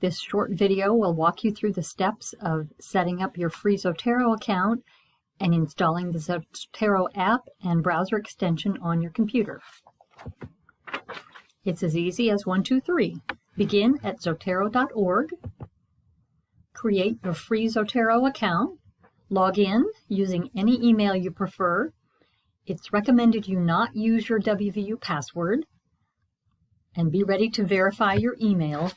This short video will walk you through the steps of setting up your free Zotero account and installing the Zotero app and browser extension on your computer. It's as easy as 1, 2, 3. Begin at Zotero.org. Create your free Zotero account. Log in using any email you prefer. It's recommended you not use your WVU password. And be ready to verify your email.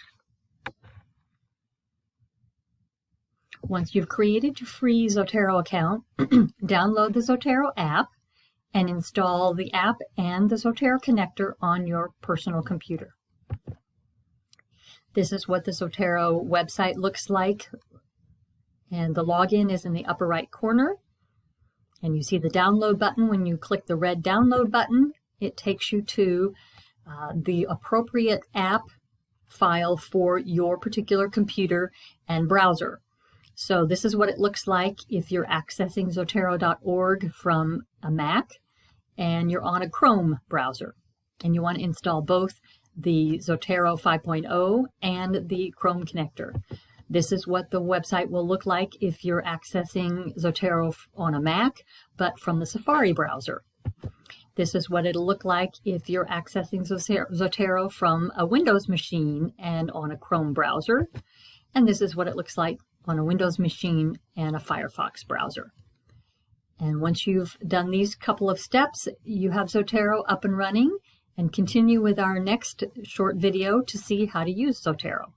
Once you've created your free Zotero account, download the Zotero app and install the app and the Zotero connector on your personal computer. This is what the Zotero website looks like, and the login is in the upper right corner. And you see the download button. When you click the red download button, it takes you to the appropriate app file for your particular computer and browser. So this is what it looks like if you're accessing Zotero.org from a Mac and you're on a Chrome browser and you want to install both the Zotero 5.0 and the Chrome connector. This is what the website will look like if you're accessing Zotero on a Mac, but from the Safari browser. This is what it'll look like if you're accessing Zotero from a Windows machine and on a Chrome browser. And this is what it looks like on a Windows machine and a Firefox browser. And once you've done these couple of steps, you have Zotero up and running, and continue with our next short video to see how to use Zotero.